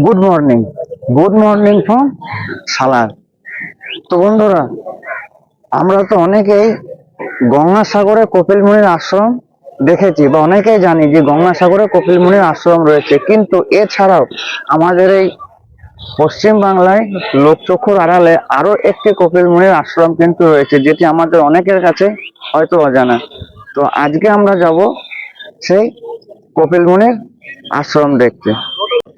Good morning. Good morning from Salar. তো বন্ধুরা, আমরা তো অনেকেই গঙ্গাসাগরে কপিল মুনির আশ্রম দেখেছি বা অনেকেই জানি যে গঙ্গাসাগরে কপিল মুনির আশ্রম রয়েছে, কিন্তু এছাড়াও আমাদের এই পশ্চিম বাংলায় লোকচক্ষুর আড়ালে আরো একটি কপিল মুনির আশ্রম কিন্তু রয়েছে, যেটি আমাদের অনেকের কাছে হয়তো অজানা। তো আজকে আমরা যাব সেই কপিল মুনির আশ্রম দেখতে।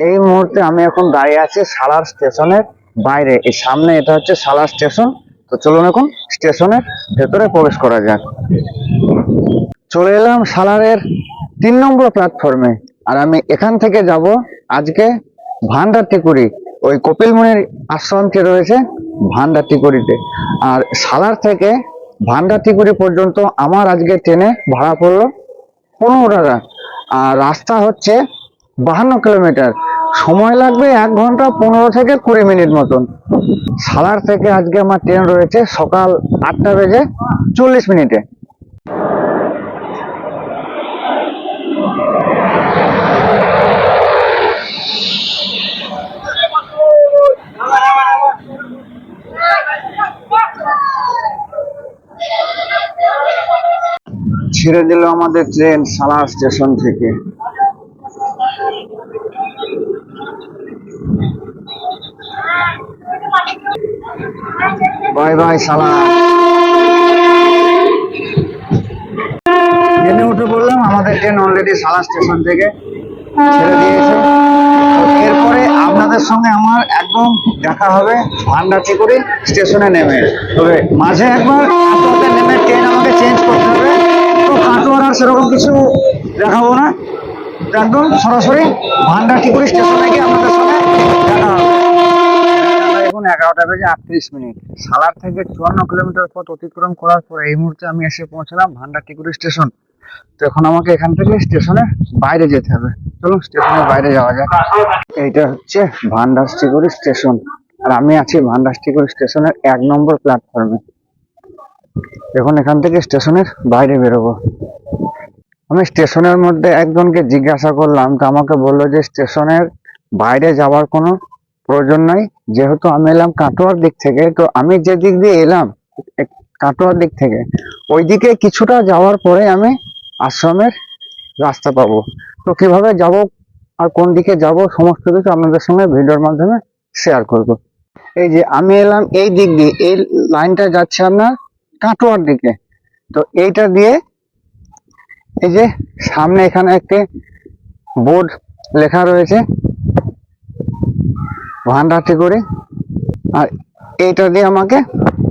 এই মুহূর্তে আমি এখন দাঁড়িয়ে আছি সালার স্টেশনের বাইরে। এই সামনে এটা হচ্ছে সালার স্টেশন। তো চলুন এখন স্টেশনের ভেতরে প্রবেশ করা যাক। চলে এলাম সালারের 3 নম্বর প্ল্যাটফর্মে, আর আমি এখান থেকে যাব আজকে ভান্ডারটিকুড়ি। ওই কপিল মুনির আশ্রমটি রয়েছে ভান্ডারটিকুড়িতে। আর সালার থেকে ভান্ডারটিকুড়ি পর্যন্ত আমার আজকে ট্রেনে ভাড়া পড়লো 15 টাকা। আর রাস্তা হচ্ছে 52 কিলোমিটার। সময় লাগবে 1 ঘন্টা 15 থেকে 20 মিনিট মতন। সালার থেকে আজকে আমার ট্রেন রয়েছে সকাল 8টা বেজে 40 মিনিটে। ছেড়ে দিল আমাদের ট্রেন সালার স্টেশন থেকে। বাই বাই সালার। ট্রেনে উঠে পড়লাম। আমাদের ট্রেন অলরেডি সালার স্টেশন থেকে ছেড়ে দিয়েছে। এরপরে আপনাদের সঙ্গে আমার একদম দেখা হবে ভান্ডারটিকুড়ি স্টেশনে নেমে। তবে মাঝে একবার কাটোয়াতে নেমে ট্রেন আমাকে চেঞ্জ করতে হবে। তো কাটোয়ার আর সেরকম কিছু দেখাবো না, একদম সরাসরি ভান্ডারটিকুড়ি স্টেশনে গিয়ে আপনাদের সঙ্গে দেখা হবে। এখন 11টা বেজে 38 মিনিট। সালার থেকে 54 কিলোমিটার পথ অতিক্রম করার পরে এই মুহূর্তে আমি এসে পৌঁছলাম ভান্ডারটিকুড়ি স্টেশন। তো এখন আমাকে এখান থেকে স্টেশনের বাইরে যেতে হবে। চলুন স্টেশনের বাইরে যাওয়া যাক। এইটা হচ্ছে ভান্ডারটিকুড়ি স্টেশন, আর আমি আছি ভান্ডারটিকুড়ি স্টেশনের 1 নম্বর প্ল্যাটফর্মে। এখন এখান থেকে স্টেশনের বাইরে বেরোবো। আমি স্টেশনের মধ্যে একজনকে জিজ্ঞাসা করলাম, তো আমাকে বললো যে স্টেশনের বাইরে যাওয়ার কোনো প্রয়োজন নাই, যেহেতু আমি এলাম কাটোয়ার দিক থেকে। তো আমি যে দিক দিয়ে এলাম কাটোয়ার দিক থেকে, ওইদিকে কিছুটা যাওয়ার পরে আমি আশ্রমের রাস্তা পাবো। তো কিভাবে যাব আর কোন দিকে যাব সমস্ত কিছু আপনাদের সঙ্গে ভিডিওর মাধ্যমে শেয়ার করব। এই যে আমি এলাম এই দিক দিয়ে, এই লাইনটা যাচ্ছে আপনার কাটোয়ার দিকে। তো এইটা দিয়ে এই যে সামনে এখানে একটি বোর্ড লেখা রয়েছে ভান্ডারটিকুড়ি, আর এইটা দিয়ে আমাকে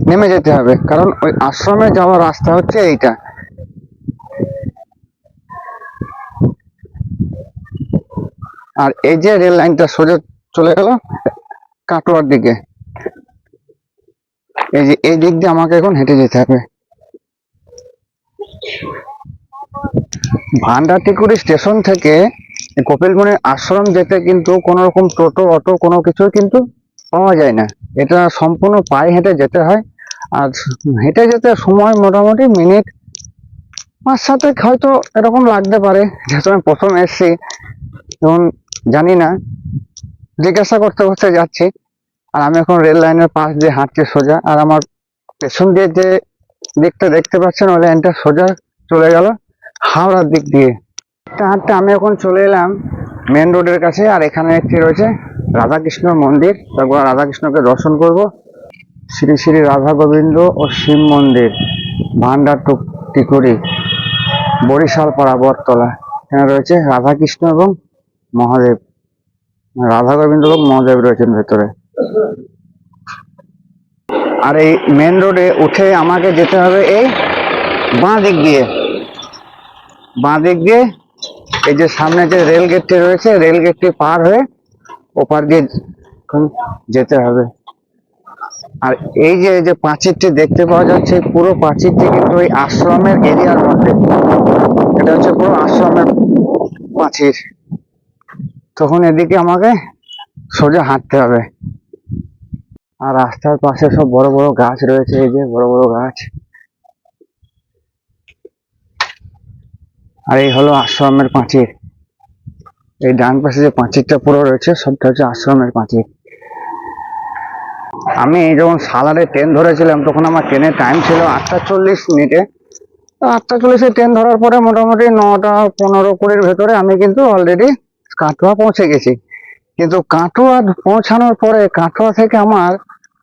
নেমে যেতে হবে, কারণ ওই আশ্রমে যাওয়ার রাস্তা হচ্ছে এইটা। আর এই যে রেল লাইনটা সোজা চলে গেল কাটোয়ার দিকে। এই যে এই দিক দিয়ে আমাকে এখন হেঁটে যেতে হবে। ভান্ডারটিকুড়ি স্টেশন থেকে কপিল মুনির আশ্রম যেতে কিন্তু কোনো রকম টোটো অটো কোনো কিছু কিন্তু পাওয়া যায় না। এটা সম্পূর্ণ পায়ে হেঁটে যেতে হয়। আর হেঁটে যেতে সময় মোটামুটি মিনিট 5-7 হয়তো এরকম লাগতে পারে, যেহেতু আমি প্রথম এসছি এখন জানি না, জিজ্ঞাসা করতে করতে যাচ্ছি। আর আমি এখন রেল লাইনের পাশ দিয়ে হাঁটছি সোজা। আর আমার পেছন দিয়ে যে দিকটা দেখতে পাচ্ছেন, ওই লাইনটা সোজা চলে গেল হাওড়ার দিক দিয়ে। হাঁটতে আমি এখন চলে এলাম মেন রোডের কাছে। আর এখানে একটি রয়েছে রাধাকৃষ্ণ মন্দির, তারপর রাধাকৃষ্ণকে দর্শন করব। শ্রী শ্রী রাধা গোবিন্দ ও শিব মন্দির, ভান্ডারটিকুড়ি, বরিশাল পাড়া বটতলা। এখানে রয়েছে রাধাকৃষ্ণ এবং মহাদেব, রাধা গোবিন্দ এবং মহাদেব রয়েছেন ভেতরে। আর এই মেন রোডে উঠে আমাকে যেতে হবে এই বাঁ দিক দিয়ে। বাঁ দিক দিয়ে এই যে সামনে যে রেল গেটটি রয়েছে, রেল গেটটি পার হয়ে ওপার দিয়ে যেতে হবে। আর এই যে প্রাচীরটি দেখতে পাওয়া যাচ্ছে, পুরো প্রাচীরটি কিন্তু ওই আশ্রমের এরিয়ার মধ্যে। এটা হচ্ছে পুরো আশ্রমের প্রাচীর। তখন এদিকে আমাকে সোজা হাঁটতে হবে। আর রাস্তার পাশে সব বড় বড় গাছ রয়েছে, এই যে বড় বড় গাছ। আর এই হলো আশ্রমের প্রাচীর। এই ডান পাশে যে পাঁচিরটা পুরো রয়েছে সবটা হচ্ছে আশ্রমের পাঁচির। আমি যখন সালারে ট্রেন ধরেছিলাম তখন আমার ট্রেনের টাইম ছিল 8:40। তো 8:40 ট্রেন ধরার পরে মোটামুটি 9:15-20 ভেতরে আমি কিন্তু অলরেডি কাটোয়া পৌঁছে গেছি। কিন্তু কাটোয়া পৌঁছানোর পরে কাটোয়া থেকে আমার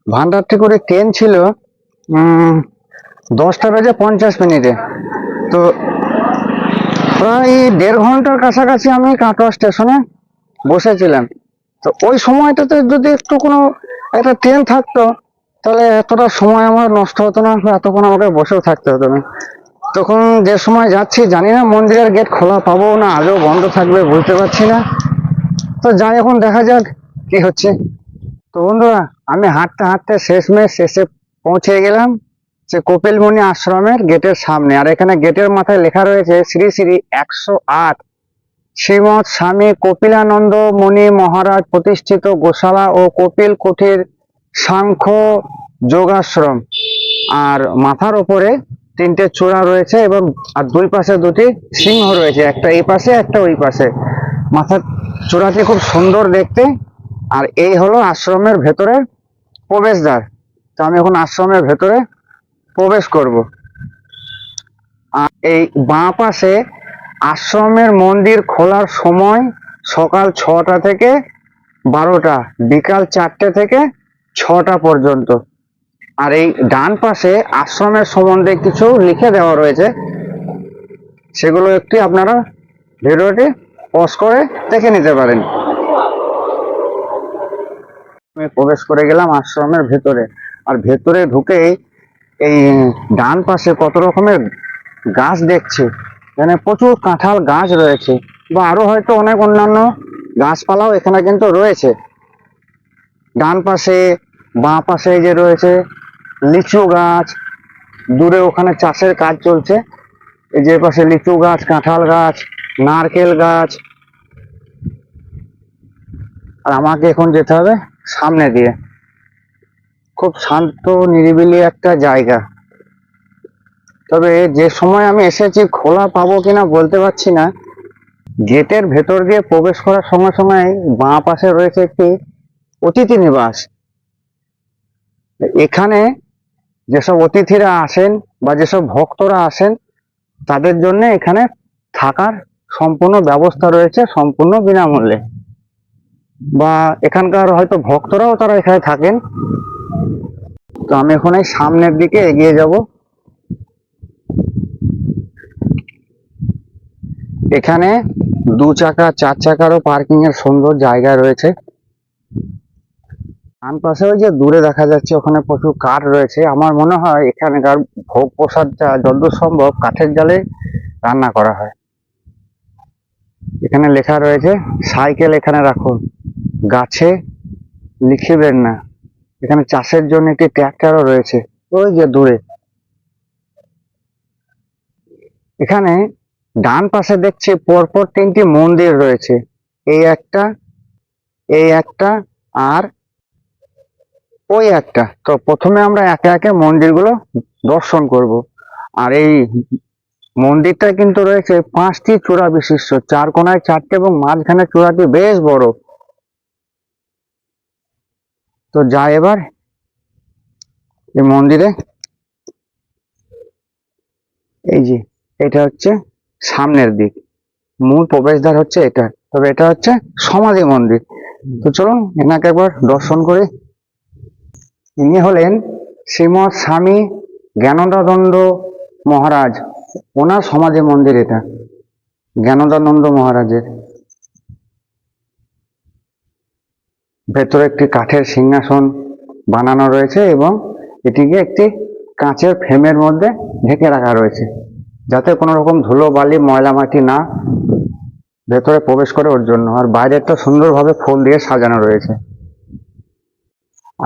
ভান্ডারটি করে ট্রেন ছিল 10:50 তো প্রায় 1.5 ঘন্টার কাছাকাছি আমি কাটোয়া স্টেশনে বসেছিলাম। তো ওই সময়টাতে যদি একটু কোনো একটা ট্রেন থাকতো তাহলে এতটা সময় আমার নষ্ট হতো না, এতক্ষণ আমাকে বসেও থাকতে হতো না। তখন যে সময় যাচ্ছি জানি না মন্দিরের গেট খোলা পাবো না আজও বন্ধ থাকবে বুঝতে পারছি না। তো যাই, এখন দেখা যাক কি হচ্ছে। তো বন্ধুরা, আমি হাঁটতে হাঁটতে শেষে পৌঁছে গেলাম সে কপিলমুনি আশ্রমের গেটের সামনে। আর এখানে গেটের মাথায় লেখা রয়েছে শ্রী শ্রী 108 শ্রীমৎ স্বামী কপিলানন্দ মুনি মহারাজ প্রতিষ্ঠিত গোশালা ও কপিল কুঠির সাংখ্য যোগাশ্রম। আর মাথার উপরে 3টে চূড়া রয়েছে এবং আর দুই পাশে 2টি সিংহ রয়েছে, একটা এই পাশে একটা ওই পাশে। মাথার চূড়াটি খুব সুন্দর দেখতে। আর এই হলো আশ্রমের ভেতরের প্রবেশদ্বার। তো আমি এখন আশ্রমের ভেতরে প্রবেশ করব। আর এই বাঁ পাশে আশ্রমের মন্দির খোলার সময় সকাল 6টা থেকে 12টা, বিকাল 4টে থেকে 6টা পর্যন্ত। আর এই ডান পাশে আশ্রমের সম্বন্ধে কিছু লিখে দেওয়া রয়েছে, সেগুলো একটি আপনারা ভিডিওটি পজ করে দেখে নিতে পারেন। আমি প্রবেশ করে গেলাম আশ্রমের ভেতরে। আর ভেতরে ঢুকেই এই ডান পাশে কত রকমের গাছ দেখছি। এখানে প্রচুর কাঁঠাল গাছ রয়েছে বা আরো হয়তো অনেক অন্যান্য গাছপালাও এখানে কিন্তু রয়েছে। ডান পাশে বাঁ পাশে যে রয়েছে লিচু গাছ, দূরে ওখানে চাষের কাজ চলছে। এই যে পাশে লিচু গাছ, কাঁঠাল গাছ, নারকেল গাছ। আর আমাকে এখন যেতে হবে সামনে দিয়ে। খুব শান্ত নিরিবিলি একটা জায়গা। তবে যে সময় আমি এসেছি খোলা পাবো কিনা বলতে পারছি না। গেটের ভেতর দিয়ে প্রবেশ করার সময় সময় বাঁ পাশে রয়েছে একটি অতিথি নিবাস। এখানে যেসব অতিথিরা আসেন বা যেসব ভক্তরা আসেন তাদের জন্য এখানে থাকার সম্পূর্ণ ব্যবস্থা রয়েছে, সম্পূর্ণ বিনামূল্যে। বা এখানকার হয়তো ভক্তরাও তারা এখানে থাকেন। তো আমি এখন এই সামনের দিকে এগিয়ে যাব। এখানে 2 চাকা 4 চাকারও পার্কিং এর সুন্দর জায়গা রয়েছে। ডান পাশে ওই যে দূরে দেখা যাচ্ছে ওখানে প্রচুর কাঠ রয়েছে। আমার মনে হয় এখানকার ভোগ প্রসাদটা যতদূর সম্ভব কাঠের জালে রান্না করা হয়। এখানে লেখা রয়েছে সাইকেল এখানে রাখুন, গাছে লিখিবেন না। এখানে চাষের জন্য একটি ট্র্যাক্টরও রয়েছে ওই যে দূরে। এখানে ডান পাশে দেখছি পরপর 3টি মন্দির রয়েছে, এই একটা, এই একটা, আর ওই একটা। তো প্রথমে আমরা একে একে মন্দিরগুলো দর্শন করব। আর এই মন্দিরটা কিন্তু রয়েছে 5টি চূড়া বিশিষ্ট, 4 কোণায় 4টে এবং মাঝখানে চূড়াটি বেশ বড়। তো যাই এবার এই মন্দিরে। এই যে এটা হচ্ছে সামনের দিক, মূল প্রবেশদ্বার হচ্ছে এটা। তবে এটা হচ্ছে সমাধি মন্দির। তো চলুন এনাকে একবার দর্শন করি। ইনি হলেন শ্রীমৎ স্বামী জ্ঞানদানন্দ মহারাজ। ওনার সমাধি মন্দির এটা, জ্ঞানদানন্দ মহারাজের। ভেতরে একটি কাঠের সিংহাসন বানানো রয়েছে এবং এটিকে একটি কাঁচের ফ্রেমের মধ্যে ঢেকে রাখা রয়েছে, যাতে কোনো রকম ধুলো বালি ময়লা মাটি না ভেতরে প্রবেশ করে ওর জন্য। আর বাইরেটা সুন্দরভাবে ফুল দিয়ে সাজানো রয়েছে।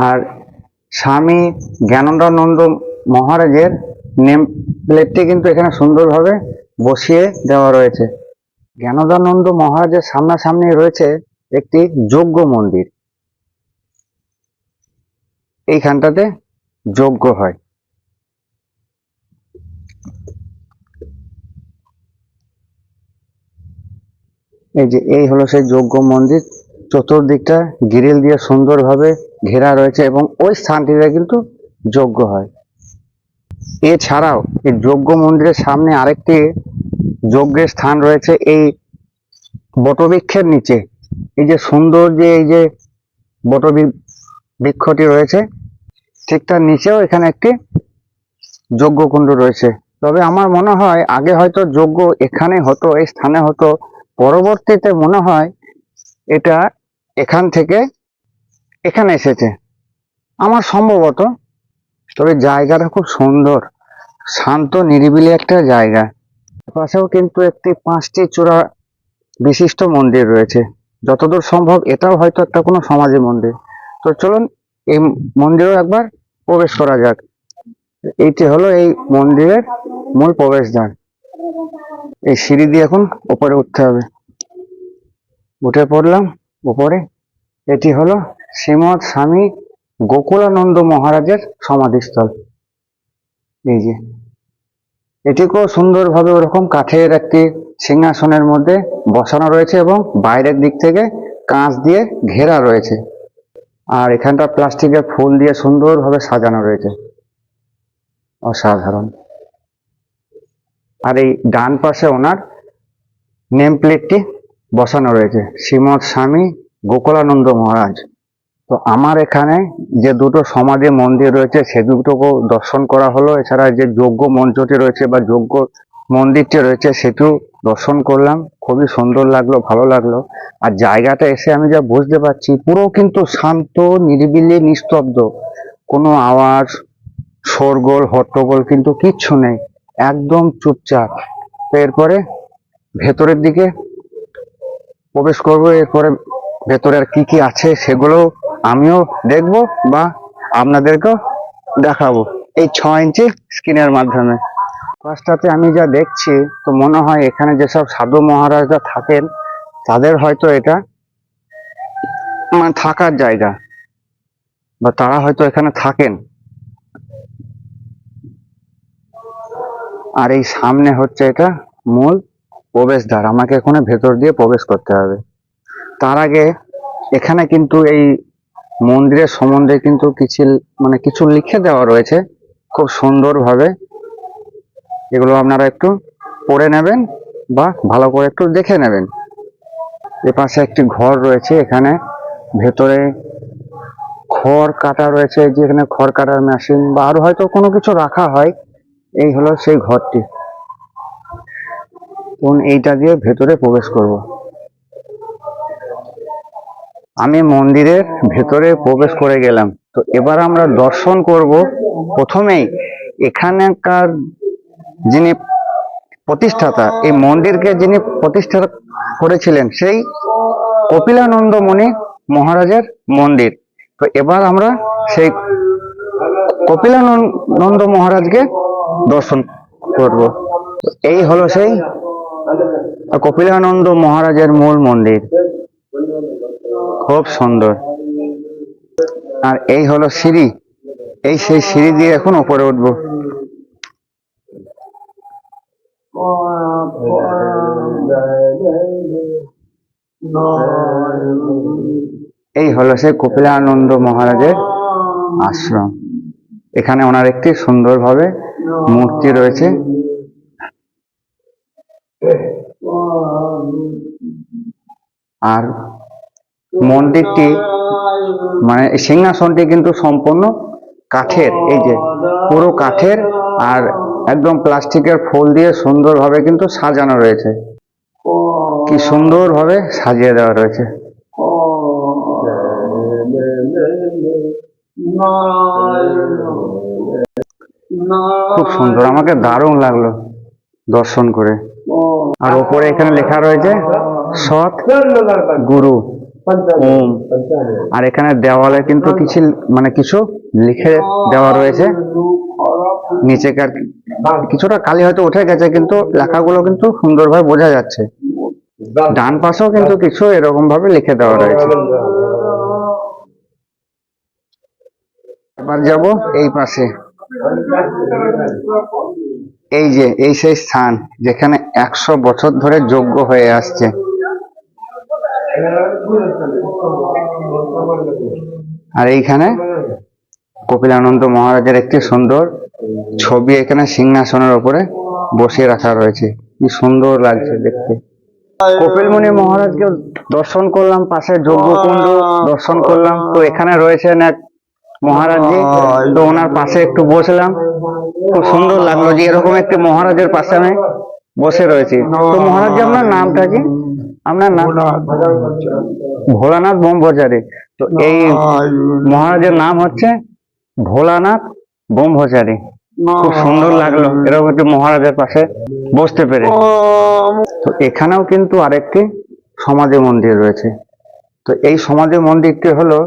আর স্বামী জ্ঞানদানন্দ মহারাজের নেম প্লেটটি কিন্তু এখানে সুন্দরভাবে বসিয়ে দেওয়া রয়েছে। জ্ঞানদানন্দ মহারাজের সামনাসামনি রয়েছে একটি যজ্ঞ মন্দির। এইখানটাতে যজ্ঞ হয়। এই যে এই হলো সেই যজ্ঞ মন্দির, চতুর্দিকটা গ্রিল দিয়ে সুন্দরভাবে ঘেরা রয়েছে এবং ওই স্থানটিতে কিন্তু যজ্ঞ হয়। এছাড়াও এই যজ্ঞ মন্দিরের সামনে আরেকটি যজ্ঞের স্থান রয়েছে এই বটবৃক্ষের নিচে। এই যে সুন্দর যে এই যে বৃক্ষটি রয়েছে, ঠিক তার নিচেও এখানে একটি যজ্ঞকুণ্ড রয়েছে। তবে আমার মনে হয় আগে হয়তো যজ্ঞ এখানে হতো, এই স্থানে হতো, পরবর্তীতে মনে হয় এটা এখান থেকে এখানে এসেছে আমার সম্ভবত। তবে জায়গাটা খুব সুন্দর, শান্ত নিরিবিলি একটা জায়গা। পাশেও কিন্তু একটি 5টি চূড়া বিশিষ্ট মন্দির রয়েছে। যতদূর সম্ভব এটাও হয়তো একটা কোনো সমাধি মন্দির। তো চলুন এই মন্দিরেও একবার প্রবেশ করা যাক। এইটি হলো এই মন্দিরের মূল প্রবেশদ্বার। এই সিঁড়ি দিয়ে এখন উপরে উঠতে হবে। উঠে পড়লাম উপরে। এটি হলো শ্রীমৎ স্বামী গোকুলানন্দ মহারাজের সমাধিস্থল। এই যে এটি খুব সুন্দরভাবে ওরকম কাঠের একটি সিংহাসনের মধ্যে বসানো রয়েছে এবং বাইরের দিক থেকে কাঁচ দিয়ে ঘেরা রয়েছে। আর এখানটা প্লাস্টিকের ফুল দিয়ে সুন্দরভাবে সাজানো রয়েছে, অসাধারণ। আর এই ডান পাশে ওনার নেম প্লেটটি বসানো রয়েছে, শ্রীমৎ স্বামী গোকুলানন্দ মহারাজ। তো আমার এখানে যে দুটো সমাধি মন্দির রয়েছে সে দুটোকেও দর্শন করা হলো। এছাড়া যে যজ্ঞ মঞ্চটি রয়েছে বা যজ্ঞ মন্দিরটি রয়েছে সেটিও দর্শন করলাম। খুবই সুন্দর লাগলো, ভালো লাগলো। আর জায়গাটা এসে আমি যা বুঝতে পারছি, পুরো কিন্তু শান্ত, নিরিবিলি, নিস্তব্ধ। কোনো আওয়াজ, শোরগোল, হট্টগোল কিন্তু কিচ্ছু নেই, একদম চুপচাপ। তো এরপরে ভেতরের দিকে প্রবেশ করবো। এরপরে ভেতরে আর কি কি আছে সেগুলো আমিও দেখবো বা আপনাদেরকেও দেখাবো এই 6 ইঞ্চি স্ক্রিনের মাধ্যমে। ফার্স্টটাতে আমি যা দেখছি, তো মনে হয় এখানে যেসব সাধু মহারাজরা থাকেন তাদের হয়তো এটা মানে থাকার জায়গা, বা তারা হয়তো এখানে থাকেন। আর এই সামনে হচ্ছে এটা মূল প্রবেশদ্বার। আমাকে এখানে ভেতর দিয়ে প্রবেশ করতে হবে। তার আগে এখানে কিন্তু এই মন্দিরের সম্বন্ধে কিন্তু কিছু লিখে দেওয়া রয়েছে খুব সুন্দরভাবে। এগুলো আপনারা একটু পড়ে নেবেন বা ভালো করে একটু দেখে নেবেন। এপাশে একটি ঘর রয়েছে, এখানে ভেতরে খড় কাটা রয়েছে, যেখানে খড় কাটার মেশিন বা আরো হয়তো কোনো কিছু রাখা হয়। এই হলো সেই ঘরটি। এইটা দিয়ে ভেতরে প্রবেশ করব। আমি মন্দিরের ভেতরে প্রবেশ করে গেলাম। তো এবার আমরা দর্শন করব প্রথমেই এখানকার যিনি প্রতিষ্ঠাতা, এই মন্দিরকে যিনি প্রতিষ্ঠা করেছিলেন, সেই কপিলানন্দ মুনি মহারাজের মন্দির। তো এবার আমরা সেই কপিলানন্দ মহারাজকে দর্শন করব। এই হলো সেই কপিলানন্দ মহারাজের মূল মন্দির, খুব সুন্দর। আর এই হলো সিঁড়ি, এই সেই সিঁড়ি দিয়ে এখন উপরে উঠবো। এই হলো সেই কপিলানন্দ মহারাজের আশ্রম। এখানে ওনার একটি সুন্দরভাবে মূর্তি রয়েছে। আর মন্দিরটি মানে সিংহাসনটি কিন্তু সম্পূর্ণ কাঠের, এই যে পুরো কাঠের, আর একদম প্লাস্টিকের ফুল দিয়ে সুন্দরভাবে কিন্তু সাজানো রয়েছে। কি সুন্দরভাবে সাজিয়ে দেওয়া রয়েছে। খুব সুন্দর, আমাকে দারুণ লাগলো দর্শন করে। আর ওপরে এখানে লেখা রয়েছে সৎ গুরু ওম। আর এখানে দেওয়ালে কিন্তু কিছু লিখে দেওয়া রয়েছে। নিচেকার কিছুটা কালি হয়তো উঠে গেছে, কিন্তু লেখাগুলো কিন্তু সুন্দরভাবে বোঝা যাচ্ছে। ডান পাশেও কিন্তু কিছু এরকম ভাবে লিখে দেওয়া রয়েছে। এবার যাব এই পাশে। এই যে এই সেই স্থান যেখানে 100 বছর ধরে যজ্ঞ হয়ে আসছে। আর এইখানে কপিলানন্দ মহারাজের একটি সুন্দর ছবি এখানে সিংহাসনের উপরে বসিয়ে রাখা রয়েছে। কি সুন্দর লাগছে দেখতে। কপিল মুনি মহারাজকে দর্শন করলাম, পাশে যজ্ঞকুণ্ড দর্শন করলাম। তো এখানে রয়েছেন এক মহারাজজি, তো ওনার পাশে একটু বসলাম। খুব সুন্দর লাগলো যে এরকম একটি মহারাজের পাশে আমি বসে রয়েছি। তো মহারাজজি, আপনার নামটা কি? আপনার নাম? ভোলানাথ ব্রহ্মচারী। তো এই মহারাজের নাম হচ্ছে ভোলানাথ ব্রহ্মচারী। খুব সুন্দর লাগলো এরকম একটি মহারাজের পাশে বসতে পেরে। তো এখানেও কিন্তু আরেকটি সমাধি মন্দির রয়েছে। তো এই সমাধি মন্দিরটি হলো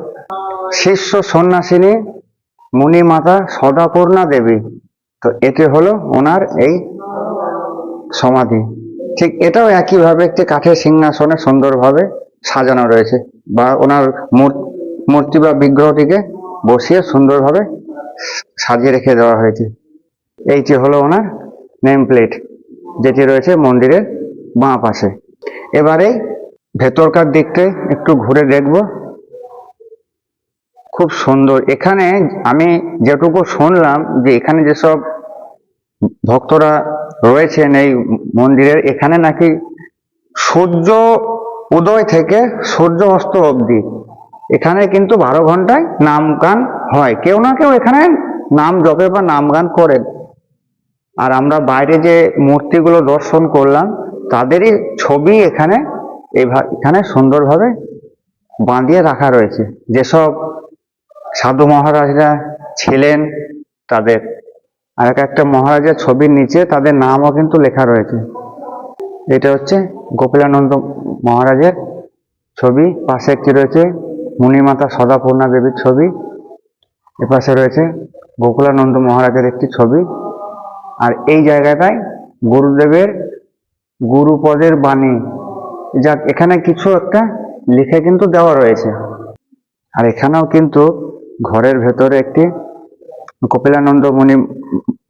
শিষ্য সন্ন্যাসিনী মুনিমাতা সদাপূর্ণা দেবী। তো এটি হলো ওনার এই সমাধি। ঠিক এটাও একইভাবে একটি কাঠের সিংহাসনে সুন্দরভাবে সাজানো রয়েছে, বা ওনার মূর্তি বা বিগ্রহটিকে বসিয়ে সুন্দরভাবে সাজিয়ে রেখে দেওয়া হয়েছে। এইটি হলো ওনার নেম প্লেট, যেটি রয়েছে মন্দিরের বাঁ পাশে। এবারে ভেতরকার দিকটাই একটু ঘুরে দেখব। খুব সুন্দর। এখানে আমি যেটুকু শুনলাম যে এখানে যেসব ভক্তরা রয়েছেন এই মন্দিরের, এখানে নাকি সূর্য উদয় থেকে সূর্য অস্ত অবধি এখানে কিন্তু 12 ঘন্টায় নাম গান হয়। কেউ না কেউ এখানে নাম জপে বা নাম গান করেন। আর আমরা বাইরে যে মূর্তিগুলো দর্শন করলাম তাদেরই ছবি এখানে সুন্দরভাবে বাঁধিয়ে রাখা রয়েছে। যেসব সাধু মহারাজরা ছিলেন তাদের, আর একটা মহারাজের ছবির নিচে তাদের নামও কিন্তু লেখা রয়েছে। এটা হচ্ছে কপিলানন্দ মহারাজের ছবি। পাশে একটি রয়েছে মুনিমাতা সদাপূর্ণা দেবীর ছবি। এপাশে রয়েছে গোকুলানন্দ মহারাজের একটি ছবি। আর এই জায়গাটায় গুরুদেবের গুরুপদের বাণী, যা এখানে কিছু একটা লিখে কিন্তু দেওয়া রয়েছে। আর এখানেও কিন্তু ঘরের ভেতরে একটি কপিলানন্দ মুনি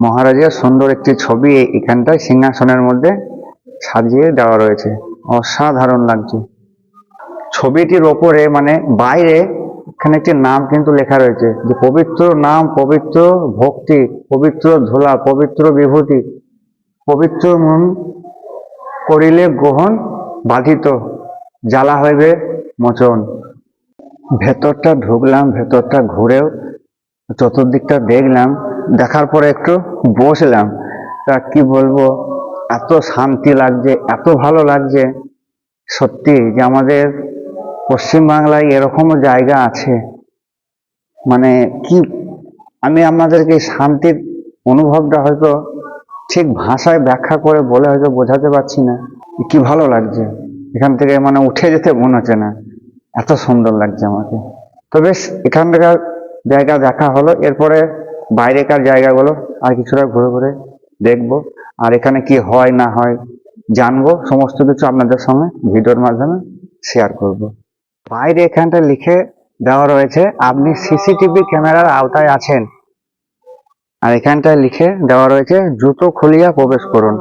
মহারাজের সুন্দর একটি ছবি এখানটায় সিংহাসনের মধ্যে সাজিয়ে দেওয়া রয়েছে। অসাধারণ লাগছে। ছবিটির ওপরে মানে বাইরে এখানে একটি নাম কিন্তু লেখা রয়েছে, যে পবিত্র নাম, পবিত্র ভক্তি, পবিত্র ধুলা, পবিত্র বিভূতি, পবিত্র মন করিলে গ্রহণ বাধিত, জ্বালা হইবে মোচন। ভেতরটা ঢুকলাম, ভেতরটা ঘুরেও চতুর্দিকটা দেখলাম। দেখার পরে একটু বসলাম। তা কি বলবো, এত শান্তি লাগছে, এত ভালো লাগছে সত্যি যে আমাদের পশ্চিমবাংলায় এরকমও জায়গা আছে। মানে কি, আমি আপনাদেরকে শান্তির অনুভবটা হয়তো ঠিক ভাষায় ব্যাখ্যা করে বলে হয়তো বোঝাতে পারছি না। কি ভালো লাগছে, এখান থেকে মানে উঠে যেতে মনে হচ্ছে না, এত সুন্দর লাগছে আমাকে। তো বেশ, এখানকার জায়গা দেখা হলো। এরপরে বাইরেকার জায়গাগুলো আর কিছুটা ঘুরে ঘুরে দেখবো। আর এখানে কি হয় না হয় জানবো। সমস্ত কিছু আপনাদের সঙ্গে ভিডিওর মাধ্যমে শেয়ার করব। বাইরে এখানটা লিখে দেওয়া রয়েছে, আপনি সিসিটিভি ক্যামেরার আওতায় আছেন। আর এখানটায় লিখে দেওয়া রয়েছে, জুতো খুলিয়া প্রবেশ করুন।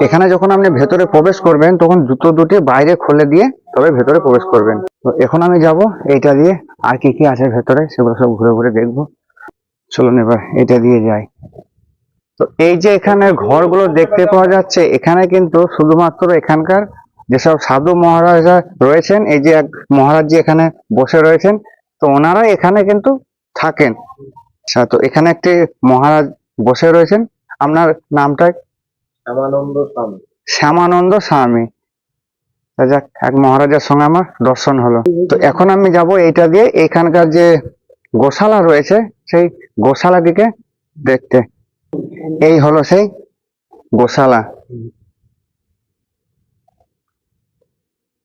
এখানে যখন আপনি ভেতরে প্রবেশ করবেন তখন জুতো দুটি বাইরে খুলে দিয়ে তবে ভেতরে প্রবেশ করবেন। তো এখন আমি যাব এইটা দিয়ে, আর কি কি আছে ভেতরে সেগুলো সব ঘুরে ঘুরে দেখবো। চলুন এবার এটা দিয়ে যাই। তো এই যে এখানে ঘরগুলো দেখতে পাওয়া যাচ্ছে, এখানে কিন্তু শুধুমাত্র এখানকার যেসব সাধু মহারাজা রয়েছেন, এই যে এক মহারাজজি এখানে বসে রয়েছেন, তো ওনারা এখানে কিন্তু থাকেন। আচ্ছা, তো এখানে একটি মহারাজ বসে রয়েছেন। আপনার নামটা? শ্যামানন্দ স্বামী। শ্যামানন্দ স্বামী। যাক, এক মহারাজের সঙ্গে আমার দর্শন হলো। তো এখন আমি যাব এইটা দিয়ে এখানকার যে গোশালা রয়েছে সেই গোশালাটিকে দেখতে। এই হলো সেই গোশালা।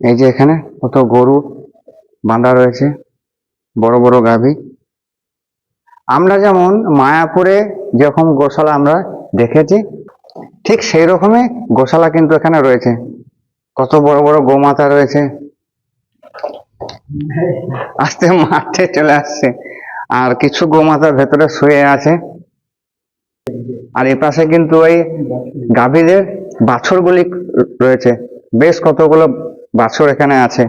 এই যে এখানে কত গরু বাঁধা রয়েছে, বড় বড় গাভী। আমরা যেমন মায়াপুরে যেরকম গোশালা আমরা দেখেছি, ঠিক সেই রকমই গোশালা কিন্তু এখানে রয়েছে। কত বড় বড় গোমাতা রয়েছে। আস্তে মাঠে চলে আসছে, আর কিছু গোমাতার ভেতরে শুয়ে আছে। আর এ পাশে কিন্তু ওই গাভীদের বাছুরগুলি রয়েছে, বেশ কতগুলো বাছুর এখানে আছে।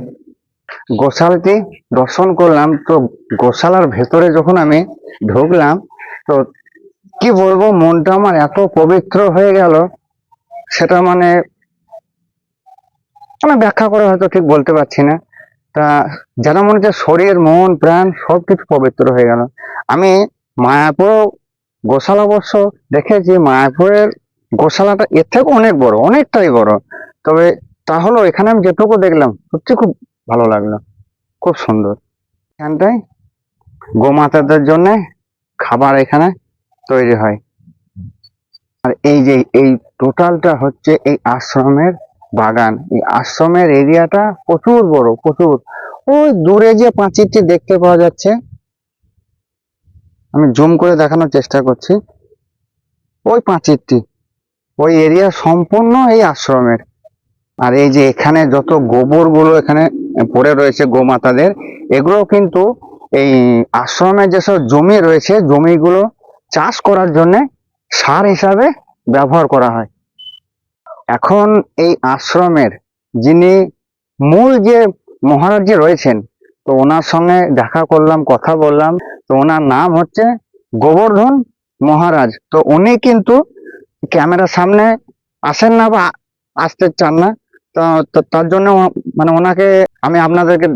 গোশালাটি দর্শন করলাম, তো গোশালার ভেতরে যখন আমি ঢুকলাম, তো কি বলবো, মনটা আমার এত পবিত্র হয়ে গেল, সেটা মানে আমি ব্যাখ্যা করে হয়তো ঠিক বলতে পারছি না। তা যেন মনে হচ্ছে শরীর মন প্রাণ সবকিছু পবিত্র হয়ে গেল। আমি মায়াপুর গোশালা অবশ্য দেখেছি, মায়াপুরের গোশালাটা এর থেকে অনেক বড়, অনেকটাই বড়। তবে তাহলেও এখানে আমি যেটুকু দেখলাম সত্যি খুব ভালো লাগলো, খুব সুন্দর। এখানটায় গোমাতাদের জন্য খাবার এখানে তৈরি হয়। আর এই যে এই টোটালটা হচ্ছে এই আশ্রমের বাগান। এই আশ্রমের এরিয়াটা প্রচুর বড়, প্রচুর। ওই দূরে যে পাঁচিরটি দেখতে পাওয়া যাচ্ছে, আমি জুম করে দেখানোর চেষ্টা করছি, ওই পাঁচিরটি, ওই এরিয়া সম্পূর্ণ এই আশ্রমের। আর এই যে এখানে যত গোবর গুলো এখানে পড়ে রয়েছে গোমাতাদের, এগুলো কিন্তু এই আশ্রমে যেসব জমি রয়েছে, জমিগুলো চাষ করার জন্য সার হিসাবে ব্যবহার করা হয়। এখন এই আশ্রমের যিনি মূল যে মহারাজ যে রয়েছেন, তো ওনার সঙ্গে দেখা করলাম, কথা বললাম। তো ওনার নাম হচ্ছে গোবর্ধন মহারাজ। তো উনি কিন্তু ক্যামেরার সামনে আসেন না বা আসতে চান না। তো তো তার জন্য মানে ওনাকে আমি আপনাদেরকে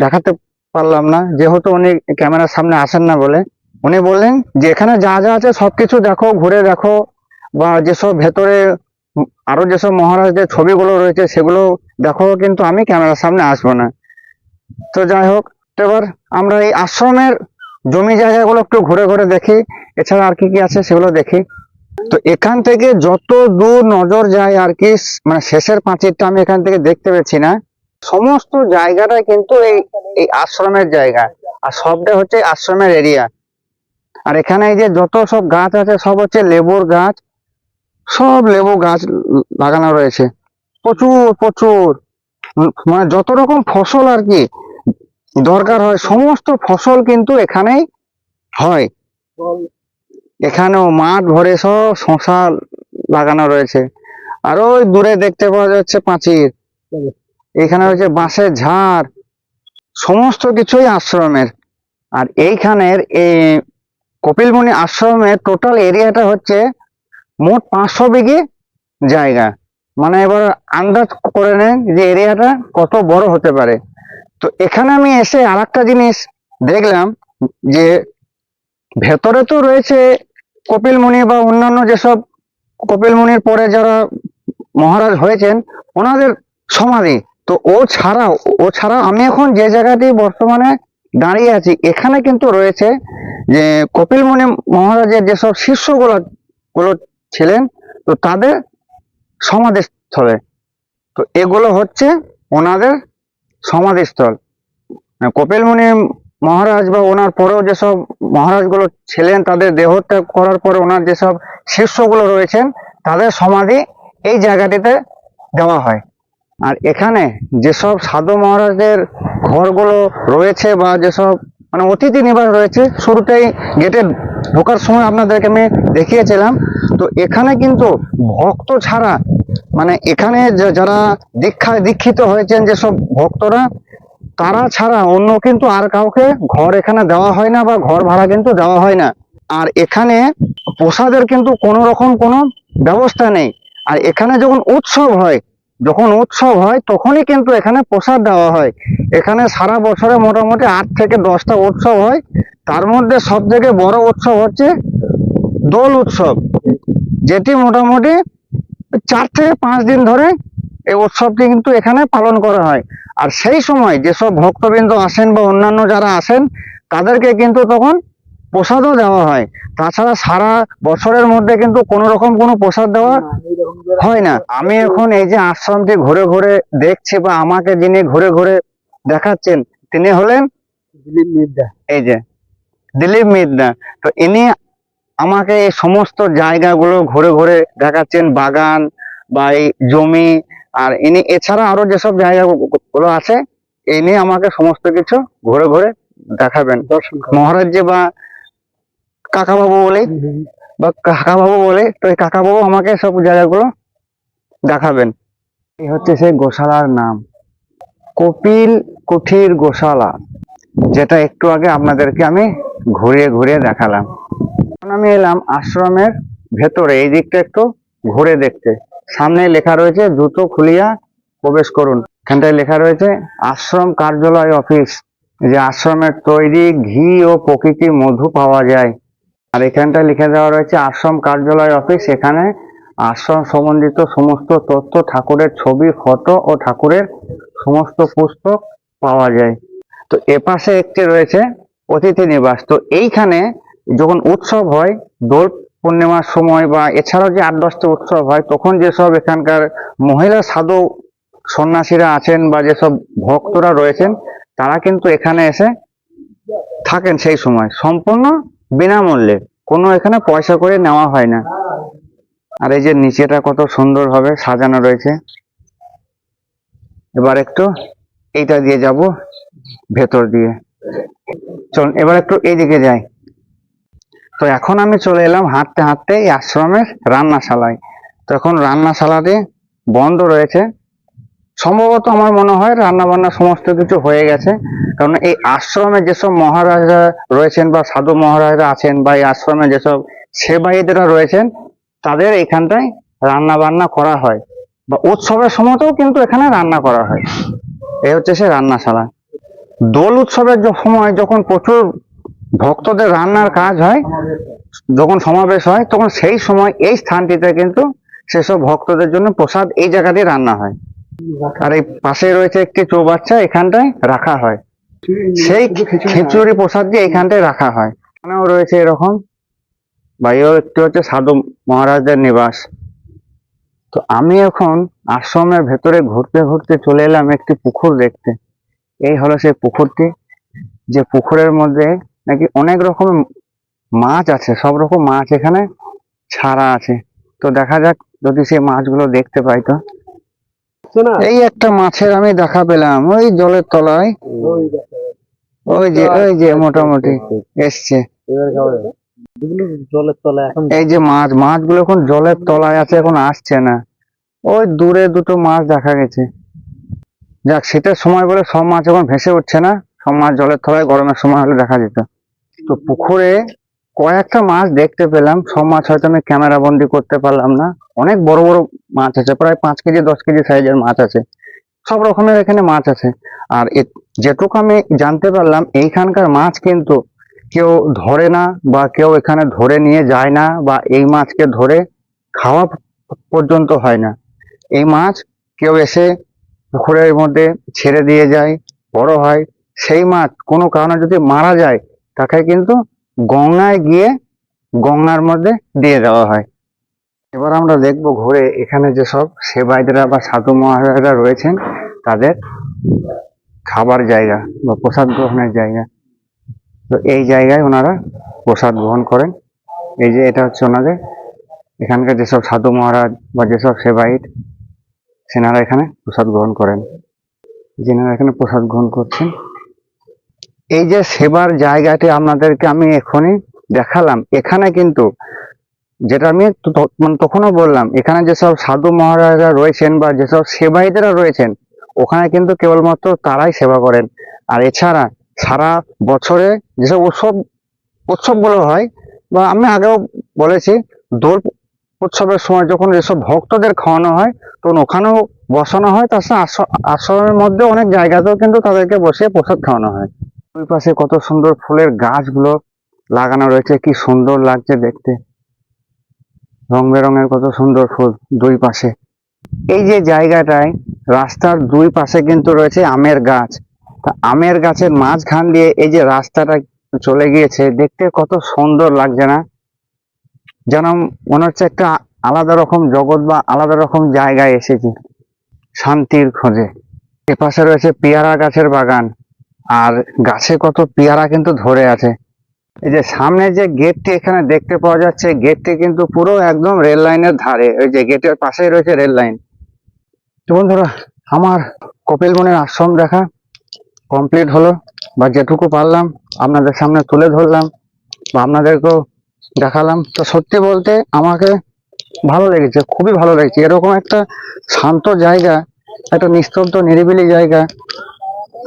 দেখাতে পারলাম না, যেহেতু উনি ক্যামেরার সামনে আসেন না বলে। উনি বললেন যে এখানে যা যা আছে সবকিছু দেখো, ঘুরে দেখো, বা যেসব ভেতরে আরো যেসব মহারাজদের ছবিগুলো রয়েছে সেগুলো দেখো, কিন্তু আমি ক্যামেরার সামনে আসবো না। তো যাই হোক, এবার আমরা এই আশ্রমের জমি জায়গাগুলো একটু ঘুরে ঘুরে দেখি, এছাড়া আর কি কি আছে সেগুলো দেখি। তো এখান থেকে যত দূর নজর যায় আর কি, মানে শেষের পাঁচিরটা আমি এখান থেকে দেখতে পেয়েছি না। সমস্ত জায়গাটা কিন্তু এই এই আশ্রমের জায়গা, আর সবটা হচ্ছে আশ্রমের এরিয়া। আর এখানে এই যে যত সব গাছ আছে সব হচ্ছে লেবুর গাছ, সব লেবু গাছ লাগানো রয়েছে, প্রচুর প্রচুর। মানে যত রকম ফসল আর কি দরকার হয়, সমস্ত ফসল কিন্তু এখানেই হয়। এখানেও মাঠ ভরে সব শশা লাগানো রয়েছে। আর ওই দূরে দেখতে পাওয়া যাচ্ছে পাঁচির, এখানে হচ্ছে বাঁশের ঝাড়, সমস্ত কিছুই আশ্রমের। আর এইখানের এই কপিলমুনি আশ্রমের টোটাল এরিয়াটা হচ্ছে মোট 500 বিঘে জায়গা। মানে এবার আন্দাজ করে নেন যে এরিয়াটা কত বড় হতে পারে। তো এখানে আমি এসে আরেকটা জিনিস দেখলাম, যে ভেতরে তো রয়েছে কপিল মুনি বা অন্যান্য যেসব কপিল মুনির পরে যারা মহারাজ হয়েছেন ওনাদের সমাধি। তো ও ছাড়া আমি এখন যে জায়গাটি বর্তমানে দাঁড়িয়ে আছি, এখানে কিন্তু রয়েছে যে কপিল মুনি মহারাজের যেসব শিষ্যগুলো গুলো ছিলেন, তো তাদের সমাধিস্থলে। তো এগুলো হচ্ছে ওনাদের সমাধিস্থল। কপিল মুনি মহারাজ বা ওনার পরেও যেসব মহারাজগুলো ছিলেন, তাদের দেহত্যাগ করার পরে ওনার যেসব শিষ্যগুলো রয়েছেন তাদের সমাধি এই জায়গাটিতে দেওয়া হয়। আর এখানে যেসব সাধু মহারাজদের ঘরগুলো রয়েছে বা যেসব মানে অতিথি নিবাস রয়েছে, শুরুতেই গেটে ঢোকার সময় আপনাদেরকে আমি দেখিয়েছিলাম। তো এখানে কিন্তু ভক্ত ছাড়া, মানে এখানে যারা দীক্ষিত হয়েছেন যেসব ভক্তরা, তারা ছাড়া অন্য কিন্তু আর কাউকে ঘর এখানে দেওয়া হয় না বা ঘর ভাড়া কিন্তু দেওয়া হয় না। আর এখানে প্রসাদের কিন্তু কোনো রকম কোনো ব্যবস্থা নেই। আর এখানে যখন উৎসব হয় তখনই কিন্তু এখানে প্রসাদ দেওয়া হয়। এখানে সারা বছরে মোটামুটি 8 থেকে 10টা উৎসব হয়। তার মধ্যে সব থেকে বড় উৎসব হচ্ছে দোল উৎসব, যেটি মোটামুটি 4 থেকে 5 দিন ধরে এই উৎসবটি কিন্তু এখানে পালন করা হয়। আর সেই সময় যেসব ভক্তবৃন্দ আসেন বা অন্যান্য যারা আসেন, তাদেরকে কিন্তু তখন প্রসাদও দেওয়া হয়। তাছাড়া সারা বছরের মধ্যে কিন্তু কোনো রকম কোনো প্রসাদ দেওয়া হয় না। আমি এখন এই যে আশ্রমটি ঘুরে ঘুরে দেখছি, বা আমাকে যিনি ঘুরে ঘুরে দেখাচ্ছেন, তিনি হলেন দিলীপ মিদ্দা। এই যে দিলীপ মিদ্দা। তো ইনি আমাকে এই সমস্ত জায়গাগুলো ঘুরে ঘুরে দেখাচ্ছেন, বাগান বা এই জমি। আর ইনি এছাড়া আরো যেসব জায়গাগুলো আছে, ইনি আমাকে সমস্ত কিছু ঘুরে ঘুরে দেখাবেন। মহারাজ যে বা কাকাবাবু বলে, তো এই কাকাবাবু আমাকে সব জায়গাগুলো দেখাবেন। এই হচ্ছে সেই গোশালার নাম। কপিল কুঠির গোশালা, যেটা একটু আগে আপনাদেরকে আমি ঘুরিয়ে ঘুরিয়ে দেখালাম। এখন আমি এলাম আশ্রমের ভেতরে, এই দিকটা একটু ঘুরে দেখতে। সামনে লেখা রয়েছে জুতো খুলিয়া প্রবেশ করুন। এখানটায় লেখা রয়েছে আশ্রম কার্যালয় অফিস, যে আশ্রমের তৈরি ঘি ও প্রকৃতি মধু পাওয়া যায়। আর এখানটায় লিখে দেওয়া রয়েছে আশ্রম কার্যালয় অফিস, এখানে আশ্রম সম্বন্ধিত সমস্ত তথ্য, ঠাকুরের ছবি, ফটো ও ঠাকুরের সমস্ত পুস্তক পাওয়া যায়। তো এপাশে একটি রয়েছে অতিথি নিবাস। তো এইখানে যখন উৎসব হয়, দোল পূর্ণিমার সময় বা এছাড়াও যে 8-10টি উৎসব হয়, তখন যেসব এখানকার মহিলা সাধু সন্ন্যাসীরা আছেন বা যেসব ভক্তরা রয়েছেন, তারা কিন্তু এখানে এসে থাকেন সেই সময় সম্পূর্ণ বিনামূল্যে, কোনো এখানে পয়সা করে নেওয়া হয় না। আর এই যে নিচেটা কত সুন্দর ভাবে সাজানো রয়েছে। এবার একটু এইটা দিয়ে যাব ভেতর দিয়ে, চলুন এবার একটু এইদিকে যাই। তো এখন আমি চলে এলাম হাঁটতে হাঁটতে এই আশ্রমের রান্নাশালায়। তো এখন রান্নাশালাটি বন্ধ রয়েছে, সম্ভবত আমার মনে হয় রান্না বান্না সমস্ত কিছু হয়ে গেছে। কারণ এই আশ্রমে যেসব মহারাজা রয়েছেন বা সাধু মহারাজরা আছেন, বা এই আশ্রমে যেসব সেবায়িতরা রয়েছেন, তাদের এখানটায় রান্না বান্না করা হয়, বা উৎসবের সময়তেও কিন্তু এখানে রান্না করা হয়। এই হচ্ছে সে রান্নাশালা। দোল উৎসবের সময় যখন প্রচুর ভক্তদের রান্নার কাজ হয়, যখন সমাবেশ হয়, তখন সেই সময় এই স্থানটিতে কিন্তু সেসব ভক্তদের জন্য প্রসাদ এই জায়গাতেই রান্না হয়। আর এই পাশে রয়েছে একটি চৌবাচ্চা, এখানটায় রাখা হয় সেই খিচুড়ি প্রসাদ, দিয়ে এখানটায় রাখা হয়। এখানেও রয়েছে এরকম, বা এও একটি হচ্ছে সাধু মহারাজদের নিবাস। তো আমি এখন আশ্রমের ভেতরে ঘুরতে ঘুরতে চলে এলাম একটি পুকুর দেখতে। এই হলো সেই পুকুরটি, যে পুকুরের মধ্যে নাকি অনেক রকম মাছ আছে, সব রকম মাছ এখানে ছাড়া আছে। তো দেখা যাক যদি সেই মাছগুলো দেখতে পাই। তো এই একটা মাছের আমি দেখা পেলাম ওই জলের তলায়, ওই যে মোটামুটি এসছে। জলের তলায় এখন এই যে মাছগুলো এখন জলের তলায় আছে, এখন আসছে না। ওই দূরে দুটো মাছ দেখা গেছে। যাক, শীতের সময় বলে সব মাছ এখন ভেসে উঠছে না, সব মাছ জলের তলায় গরমের সময় হলে দেখা যেত। তো পুকুরে কয়েকটা মাছ দেখতে পেলাম, সব মাছ হয়তো আমি ক্যামেরা বন্দি করতে পারলাম না। অনেক বড় বড় মাছ আছে, প্রায় 5 কেজি 10 কেজি সাইজের মাছ আছে, সব রকমের এখানে মাছ আছে। আর যেটুকু আমি জানতে পারলাম, এইখানকার মাছ কিন্তু কেউ ধরে না, বা কেউ এখানে ধরে নিয়ে যায় না, বা এই মাছকে ধরে খাওয়া পর্যন্ত হয় না। এই মাছ কেউ এসে পুকুরের মধ্যে ছেড়ে দিয়ে যায়, বড় হয়। সেই মাছ কোনো কারণে যদি মারা যায়, তাকে কিন্তু গঙ্গায় গিয়ে গঙ্গার মধ্যে দিয়ে দেওয়া হয়। এবার আমরা দেখবো ঘুরে এখানে যেসব সেবায়িতরা বা সাধু মহারাজরা রয়েছেন, তাদের খাবার জায়গা বা প্রসাদ গ্রহণের জায়গা। তো এই জায়গায় ওনারা প্রসাদ গ্রহণ করেন। এই যে এটা হচ্ছে ওনাদের এখানকার যেসব সাধু মহারাজ বা যেসব সেবায়িত, সেনারা এখানে প্রসাদ গ্রহণ করেন। যেনারা এখানে প্রসাদ গ্রহণ করছেন, এই যে সেবার জায়গাটি আপনাদেরকে আমি এখনই দেখালাম, এখানে কিন্তু যেটা আমি মানে তখনও বললাম, এখানে যেসব সাধু মহারাজরা রয়েছেন বা যেসব সেবায়িতরা রয়েছেন, ওখানে কিন্তু কেবলমাত্র তারাই সেবা করেন। আর এছাড়া সারা বছরে যেসব উৎসবগুলো হয়, বা আমি আগেও বলেছি, দোল উৎসবের সময় যখন যেসব ভক্তদের খাওয়ানো হয়, তখন ওখানেও বসানো হয়। তাছাড়া আশ্রমের মধ্যে অনেক জায়গাতেও কিন্তু তাদেরকে বসে প্রসাদ খাওয়ানো হয়। ওই পাশে কত সুন্দর ফুলের গাছগুলো লাগানো রয়েছে, কি সুন্দর লাগছে দেখতে, রং বেরঙের কত সুন্দর ফুল দুই পাশে। এই যে জায়গাটায় রাস্তার দুই পাশে কিন্তু রয়েছে আমের গাছ। তা আমের গাছের মাঝখান দিয়ে এই যে রাস্তাটা চলে গিয়েছে, দেখতে কত সুন্দর লাগছে না? যেন মনে হচ্ছে একটা আলাদা রকম জগৎ বা আলাদা রকম জায়গায় এসেছি শান্তির খোঁজে। এপাশে রয়েছে পেয়ারা গাছের বাগান, আর গাছে কত পেয়ারা কিন্তু ধরে আছে। এই যে সামনে যে গেটটি এখানে দেখতে পাওয়া যাচ্ছে, গেটটি কিন্তু পুরো একদম রেল লাইনের ধারে, ওই যে গেটের পাশেই রয়েছে রেল লাইন। তো বন্ধুরা, আমার কপিল মুনির আশ্রম দেখা কমপ্লিট হলো, বা যেটুকু পারলাম আপনাদের সামনে তুলে ধরলাম, বা আপনাদেরকেও দেখালাম। তো সত্যি বলতে আমাকে ভালো লেগেছে, খুবই ভালো লেগেছে। এরকম একটা শান্ত জায়গা, একটা নিস্তব্ধ নিরিবিলি জায়গা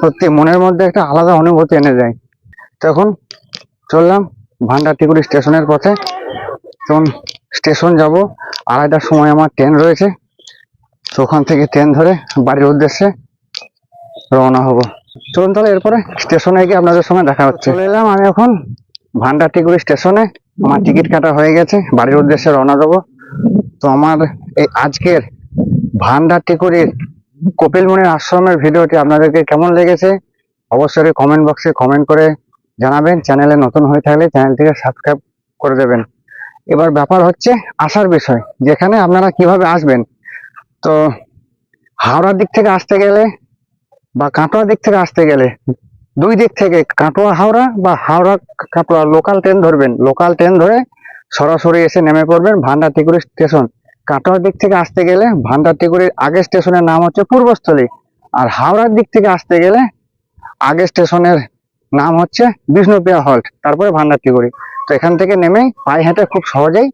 সত্যি মনের মধ্যে একটা আলাদা অনুভূতি এনে যায়। তখন চললাম ভান্ডারটিকুড়ি স্টেশনের পথে। তখন স্টেশন যাব, 2:30টার সময় আমার ট্রেন রয়েছে। তো ওখান থেকে ট্রেন ধরে বাড়ির উদ্দেশ্যে রওনা হব। চলুন তাহলে এরপরে স্টেশনে গিয়ে আপনাদের সঙ্গে দেখা হচ্ছে। চলে এলাম আমি এখন ভান্ডারটিকুড়ি স্টেশনে। আমার টিকিট কাটা হয়ে গেছে, বাড়ির উদ্দেশ্যে রওনা দেবো। তো আমার এই আজকের ভান্ডারটিকুড়ির কপিলমুনির আশ্রমের ভিডিওটি আপনাদেরকে কেমন লেগেছে অবশ্যই কমেন্ট বক্সে কমেন্ট করে জানাবেন। চ্যানেলে নতুন হয়ে থাকলে চ্যানেলটিকে সাবস্ক্রাইব করে দেবেন। এবার ব্যাপার হচ্ছে আসার বিষয়, যেখানে আপনারা কিভাবে আসবেন। তো হাওড়ার দিক থেকে আসতে গেলে বা কাটোয়ার দিক থেকে আসতে গেলে, দুই দিক থেকে কাটোয়া হাওড়া বা হাওড়া কাটোয়া লোকাল ট্রেন ধরবেন। লোকাল ট্রেন ধরে সরাসরি এসে নেমে পড়বেন ভান্ডারটিকুড়ি স্টেশন। কাটোয়ার দিক থেকে আসতে গেলে ভান্ডারটিকুড়ির আগের স্টেশনের নাম হচ্ছে পূর্বস্থলী, আর হাওড়ার দিক থেকে আসতে গেলে আগের স্টেশনের নাম হচ্ছে বিষ্ণুপ্রিয়া হল্ট, তারপরে ভান্ডারটিকুড়ি। তো এখান থেকে নেমে পায়ে হেঁটে খুব সহজেই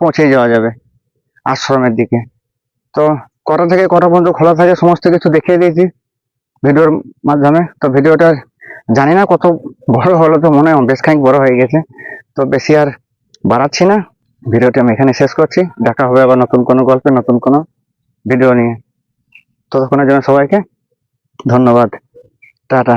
পৌঁছে যাওয়া যাবে আশ্রমের দিকে। তো কটা থেকে কটা পর্যন্ত খোলা থাকে সমস্ত কিছু দেখিয়ে দিয়েছি ভিডিওর মাধ্যমে। তো ভিডিওটা জানি না কত বড় হলো, তো মনে হয় বেশ খানিক বড় হয়ে গেছে। তো বেশি আর বাড়াচ্ছি না, ভিডিওটি আমি এখানে শেষ করছি। দেখা হবে আবার নতুন কোনো গল্পে, নতুন কোনো ভিডিও নিয়ে। ততক্ষণের জন্য সবাইকে ধন্যবাদ, টাটা।